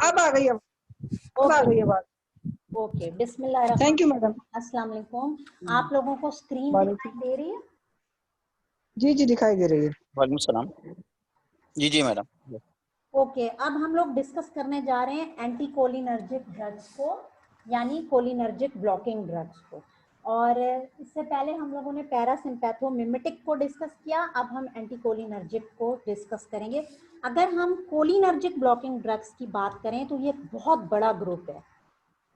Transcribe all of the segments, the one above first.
अब आ गई, अब आ गई बात। Okay, Bismillah. Thank you madam. अस्सलाम वालेकुम। आप लोगों को स्क्रीन दिखाई दे रही है? जी जी दिखाई दे रही है। वालेकुम सलाम। जी जी मैडम। ओके, अब हम लोग डिस्कस करने जा रहे हैं एंटी कोलिनर्जिक ड्रग्स को, यानी कोलिनर्जिक ब्लॉकिंग ड्रग्स को। और इससे पहले हम लोगों ने पैरासिम्पैथोमिमेटिक को डिस्कस किया, अब हम एंटी कोलिनर्जिक को डिस्कस करेंगे। अगर हम कोलिनर्जिक ब्लॉकिंग ड्रग्स की बात करें तो ये बहुत बड़ा ग्रुप है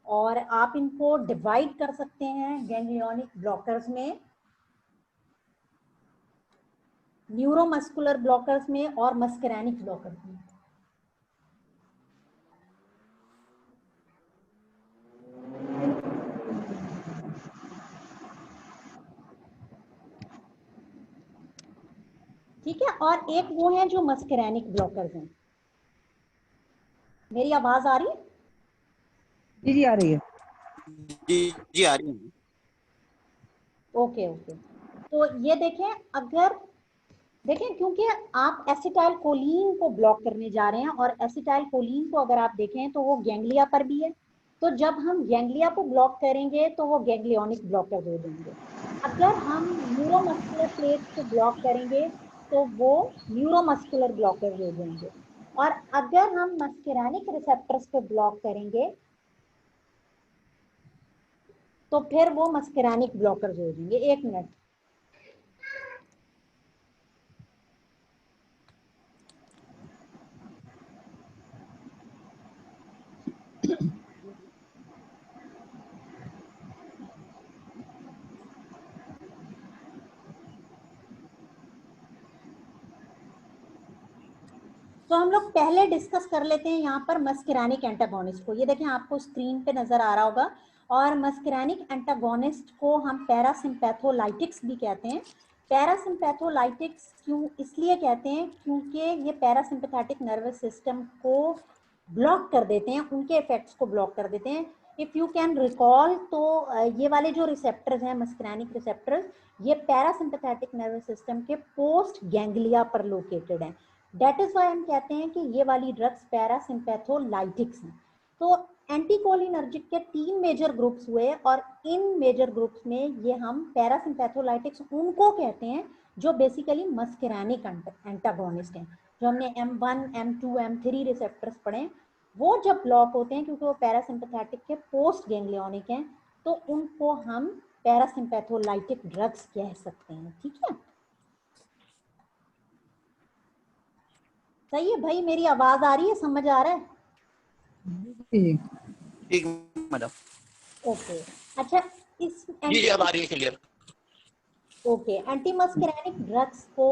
और आप इनको डिवाइड कर सकते हैं गैंग्लियोनिक ब्लॉकर्स में, न्यूरोमस्कुलर ब्लॉकर्स में और मस्करैनिक ब्लॉकर्स में। ठीक है, और एक वो है जो मस्करैनिक ब्लॉकर्स हैं। मेरी आवाज आ रही है? जी जी आ रही है। जी जी आ रही है। ओके ओके, तो ये देखें, अगर देखें क्योंकि आप एसिटाइल कोलिन को ब्लॉक करने जा रहे हैं और एसिटाइल कोलिन को अगर आप देखें तो वो गैंग्लिया पर भी है, तो जब हम गैंग्लिया को ब्लॉक करेंगे तो वो गैंग्लियोनिक ब्लॉकर हो जाएंगे। अगर हम न्यूरोमस्कुलर प्लेट को ब्लॉक करेंगे तो वो न्यूरोमस्कुलर ब्लॉकर हो जाएंगे। और अगर हम मस्करैनिक रिसेप्टर्स पे ब्लॉक करेंगे तो फिर वो मस्करैनिक ब्लॉकर हो जाएंगे। एक मिनट, तो हम लोग पहले डिस्कस कर लेते हैं यहाँ पर मस्करैनिक एंटागोनिस्ट को। ये देखें, आपको स्क्रीन पे नजर आ रहा होगा। और मस्करैनिक एंटागोनिस्ट को हम पैरासिम्पैथोलाइटिक्स भी कहते हैं। पैरासिम्पैथोलाइटिक्स क्यों इसलिए कहते हैं क्योंकि ये पैरासिम्पैथेटिक नर्वस सिस्टम को ब्लॉक कर देते हैं, उनके इफेक्ट्स को ब्लॉक कर देते हैं। इफ यू कैन रिकॉल, तो ये वाले जो रिसेप्टर्स हैं मस्करैनिक रिसेप्टर्स, ये पैरासिम्पैथेटिक नर्वस सिस्टम के पोस्ट गैंग्लिया पर लोकेटेड हैं। डेट इज वाई हम कहते हैं कि ये वाली ड्रग्स पैरासिम्पैथोलाइटिक्स हैं। तो एंटीकोलिनर्जिक के 3 मेजर ग्रुप्स हुए और इन मेजर ग्रुप्स में ये हम पैरासिम्पैथोलाइटिक्स उनको कहते हैं जो बेसिकली मस्करैनिक एंटागोनिस्ट हैं। जो हमने M1, M2, M3 रिसेप्टर्स पढ़े, वो जब ब्लॉक होते हैं क्योंकि वो पैरासिम्पैथेटिक के पोस्ट गैंग्लियोनिक हैं, तो उनको हम पैरासिम्पैथोलाइटिक ड्रग्स कह सकते हैं। ठीक है, सही है भाई? मेरी आवाज आ रही है? समझ आ रहा है? ठीक मैडम। ओके, अच्छा, इस जी अब आ रही है क्लियर। ओके, एंटी मस्करैनिक ड्रग्स को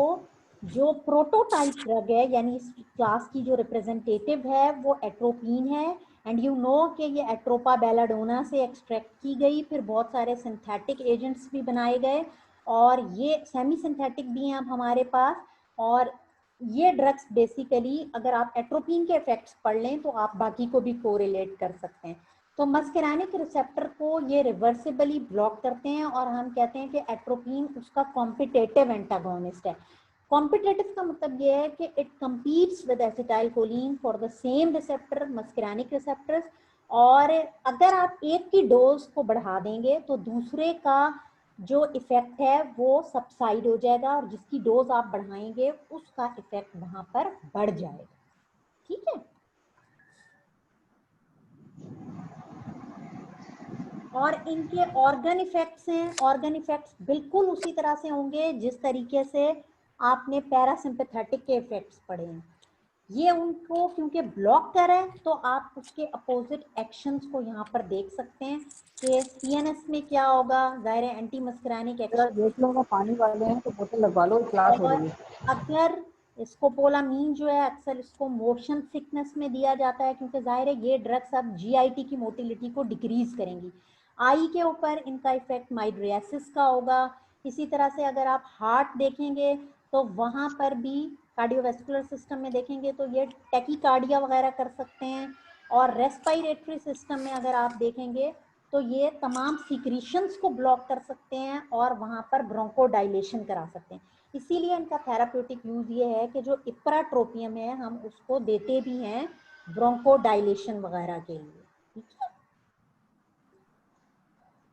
जो प्रोटोटाइप ड्रग है, यानी इस क्लास की जो रिप्रेजेंटेटिव है, वो एट्रोपिन है। एंड यू नो कि ये एट्रोपा बेलाडोना से एक्सट्रैक्ट की गई, फिर बहुत सारे सिंथेटिक एजेंट्स भी बनाए गए और ये सेमी सिंथेटिक भी हैं अब हमारे पास। और ये ड्रग्स बेसिकली, अगर आप एट्रोपिन के इफेक्ट्स पढ़ लें तो आप बाकी को भी कोरिलेट कर सकते हैं। तो मस्करैनिक रिसेप्टर को ये रिवर्सिबली ब्लॉक करते हैं और हम कहते हैं कि एट्रोपिन उसका कॉम्पिटेटिव एंटागोनिस्ट है। कॉम्पिटेटिव का मतलब ये है कि it competes with acetylcholine for the same receptor, muscarinic receptors. और अगर आप एक की डोज को बढ़ा देंगे तो दूसरे का जो इफेक्ट है वो सबसाइड हो जाएगा और जिसकी डोज आप बढ़ाएंगे उसका इफेक्ट वहां पर बढ़ जाएगा। ठीक है, और इनके ऑर्गन इफेक्ट्स हैं, ऑर्गन इफेक्ट्स बिल्कुल उसी तरह से होंगे जिस तरीके से आपने पैरासिम्पैथेटिक के इफेक्ट्स पढ़े हैं। ये उनको क्योंकि ब्लॉक करें तो आप उसके अपोजिट एक्शंस को यहाँ पर देख सकते हैं कि सीएनएस में क्या होगा। जाहिर है एंटी मस्करैनिक एक्शन देख लो, पानी वाले हैं तो बोतल लगवा लो, क्लास हो रही है। अगर स्कोपोलामीन जो है अक्सर इसको मोशन सिकनेस में दिया जाता है क्योंकि जाहिर है ये ड्रग्स अब जीआईटी की मोटिलिटी को डिक्रीज करेंगी। आई के ऊपर इनका इफेक्ट माइड्रियासिस का होगा। इसी तरह से अगर आप हार्ट देखेंगे तो वहां पर भी कार्डियोवैस्कुलर सिस्टम में देखेंगे तो ये टैकीकार्डिया वगैरह कर सकते हैं। और रेस्पिरेटरी सिस्टम में अगर आप देखेंगे तो ये तमाम सिक्रीशंस को ब्लॉक कर सकते हैं और वहां पर ब्रोंकोडाइलेशन करा सकते हैं। इसीलिए इनका थेराप्यूटिक यूज ये है कि जो इप्राट्रोपियम है हम उसको देते भी हैं ब्रोंकोडाइलेशन वगैरह के लिए, ठीक है।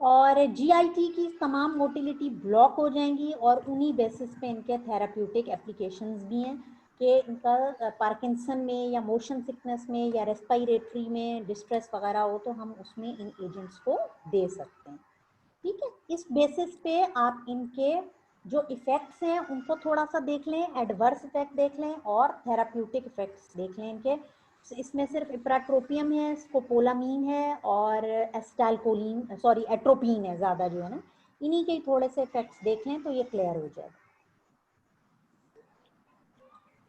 और जीआईटी की तमाम मोटिलिटी ब्लॉक हो जाएंगी और उन्हीं बेसिस पे इनके थेराप्यूटिक एप्लीकेशंस भी हैं कि इनका पार्किंसन में या मोशन सिकनेस में या रेस्पिरेटरी में डिस्ट्रेस वगैरह हो तो हम उसमें इन एजेंट्स को दे सकते हैं, ठीक है। इस बेसिस पे आप इनके जो इफेक्ट्स हैं उनको थोड़ा सा देख लें, एडवर्स इफेक्ट देख लें और थेराप्यूटिक इफेक्ट्स देख लें इनके। इसमें सिर्फ इप्राट्रोपियम है, स्कोपोलामीन है और एस्टाइलकोलिन सॉरी एट्रोपिन है ज़्यादा जो है ना, इन्हीं के थोड़े से इफेक्ट्स देख लें तो ये क्लियर हो जाएगा।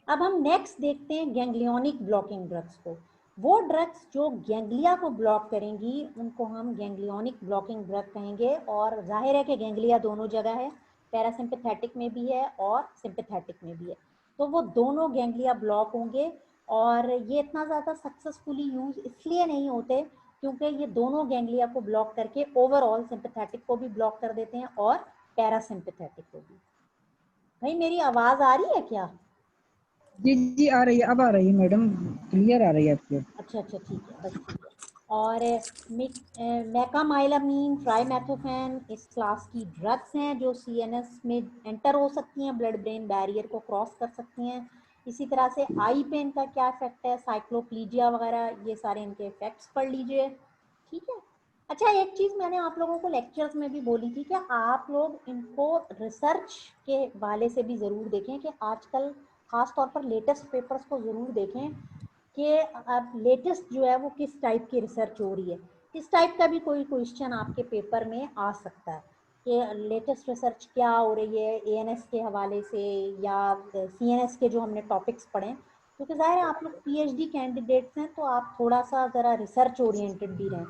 अब हम नेक्स्ट देखते हैं गैंग्लियोनिक ब्लॉकिंग ड्रग्स को। वो ड्रग्स जो गैंग्लिया को ब्लॉक करेंगी उनको हम गैंग्लियोनिक ब्लॉकिंग ड्रग कहेंगे। और जाहिर है कि गैंग्लिया दोनों जगह है, पैरासिम्पैथेटिक में भी है और सिंपैथेटिक में भी है, तो वो दोनों गैंग्लिया ब्लॉक होंगे। और ये इतना ज़्यादा सक्सेसफुली यूज इसलिए नहीं होते क्योंकि ये दोनों गैंग्लिया को ब्लॉक करके ओवरऑल सिंपैथेटिक को भी ब्लॉक कर देते हैं और पैरासिम्पैथेटिक को भी। भाई मेरी आवाज़ आ रही है क्या? जी जी आ रही है, अब आ रही है मैडम, क्लियर आ रही है आपकी। अच्छा अच्छा ठीक है, बस ठीक है। और मैकामाइलामीन, ट्राइमेथोफेन इस क्लास की ड्रग्स हैं जो सीएनएस में एंटर हो सकती हैं, ब्लड ब्रेन बैरियर को क्रॉस कर सकती हैं। इसी तरह से आई पे इनका क्या इफेक्ट है, साइक्लोप्लीजिया वगैरह, ये सारे इनके इफेक्ट्स पढ़ लीजिए, ठीक है। अच्छा एक चीज़ मैंने आप लोगों को लेक्चर्स में भी बोली थी कि आप लोग इनको रिसर्च के वाले से भी ज़रूर देखें कि आजकल ख़ास तौर पर लेटेस्ट पेपर्स को ज़रूर देखें कि अब लेटेस्ट जो है वो किस टाइप की रिसर्च हो रही है। इस टाइप का भी कोई क्वेश्चन आपके पेपर में आ सकता है कि लेटेस्ट रिसर्च क्या हो रही है एएनएस के हवाले से या सीएनएस के जो हमने टॉपिक्स पढ़े, क्योंकि ज़ाहिर है आप लोग पीएचडी कैंडिडेट्स हैं तो आप थोड़ा सा ज़रा रिसर्च ओरिएंटेड भी रहें,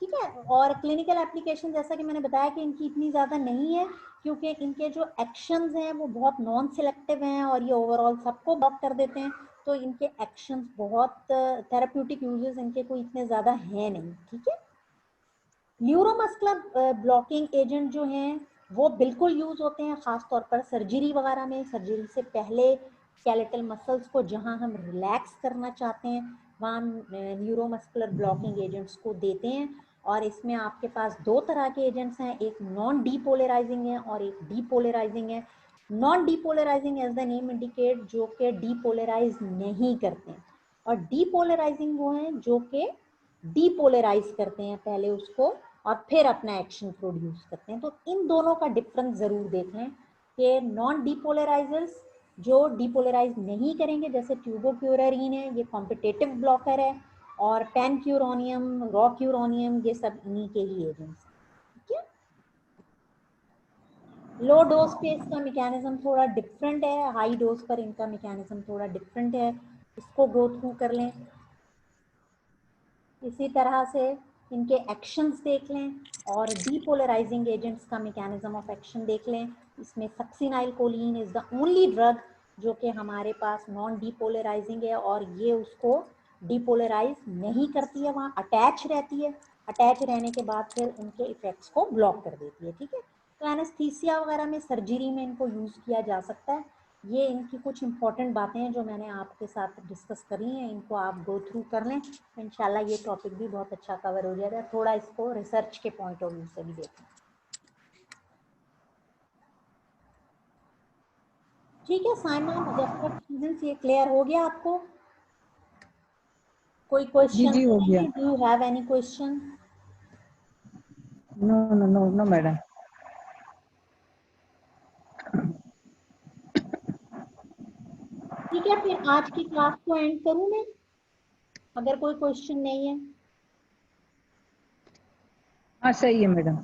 ठीक है। और क्लिनिकल एप्लीकेशन जैसा कि मैंने बताया कि इनकी इतनी ज़्यादा नहीं है क्योंकि इनके जो एक्शंस हैं वो बहुत नॉन सिलेक्टिव हैं और ये ओवरऑल सबको ब्लॉक कर देते हैं, तो इनके एक्शंस बहुत थेराप्यूटिक यूजेस इनके कोई इतने ज़्यादा हैं नहीं, ठीक है। न्यूरोमस्कुलर ब्लॉकिंग एजेंट जो हैं वो बिल्कुल यूज होते हैं खास तौर पर सर्जरी वगैरह में। सर्जरी से पहले स्केलेटल मसल्स को जहां हम रिलैक्स करना चाहते हैं वहां न्यूरोमस्कुलर ब्लॉकिंग एजेंट्स को देते हैं। और इसमें आपके पास दो तरह के एजेंट्स हैं, एक नॉन डीपोलराइजिंग है और एक डीपोलराइजिंग है। Non depolarizing as the name indicate जो कि डीपोलराइज नहीं करते हैं, और डीपोलराइजिंग वो हैं जो कि डीपोलराइज करते हैं पहले उसको और फिर अपना एक्शन प्रोड्यूस करते हैं। तो इन दोनों का डिफरेंस जरूर देख लें कि नॉन डीपोलराइजर्स जो डीपोलराइज नहीं करेंगे जैसे ट्यूबोक्यूरारीन है ये कॉम्पिटेटिव ब्लॉकर है, और पेनक्यूरोनियम, रॉक्यूरोनियम ये सब इन्हीं के ही एजेंट्स हैं, ठीक है। लो डोज पे इसका मैकेनिज्म थोड़ा डिफरेंट है, हाई डोज पर इनका मैकेनिज्म थोड़ा डिफरेंट है, इसको गो थ्रू कर लें। इसी तरह से इनके एक्शंस देख लें और डीपोलराइजिंग एजेंट्स का मैकेनिज्म ऑफ एक्शन देख लें। इसमें succinylcholine is the only drug जो कि हमारे पास नॉन डीपोलराइजिंग है और ये उसको डीपोलराइज नहीं करती है, वहाँ अटैच रहती है, अटैच रहने के बाद फिर उनके इफेक्ट्स को ब्लॉक कर देती है, ठीक है। तो एनेस्थीसिया वगैरह में, सर्जरी में इनको यूज़ किया जा सकता है। ये इनकी कुछ इंपॉर्टेंट बातें हैं जो मैंने आपके साथ डिस्कस करी हैं, इनको आप गो थ्रू कर लें तो इंशाल्लाह ये टॉपिक भी बहुत अच्छा कवर हो जाएगा। थोड़ा इसको रिसर्च के पॉइंट ऑफ व्यू से भी देखें, ठीक है। साइमा मुजफ्फर स्टूडेंट्स ये क्लियर हो गया आपको? कोई जी क्वेश्चन जी हो गया। है? Do you have any question? No no no no madam. ठीक है, फिर आज की क्लास को एंड करूं मैं अगर कोई क्वेश्चन नहीं है? हाँ सही है मैडम।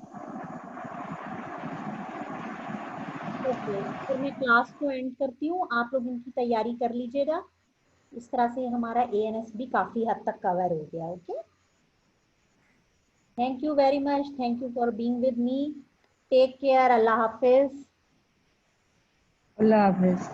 ओके, फिर मैं क्लास को एंड करती हूँ, आप लोग इनकी तैयारी कर लीजिएगा। इस तरह से हमारा एएनएस भी काफी हद तक कवर हो गया। Okay, thank you very much, thank you for being with me, take care, अल्लाह हाफिज। अल्लाह हाफिज।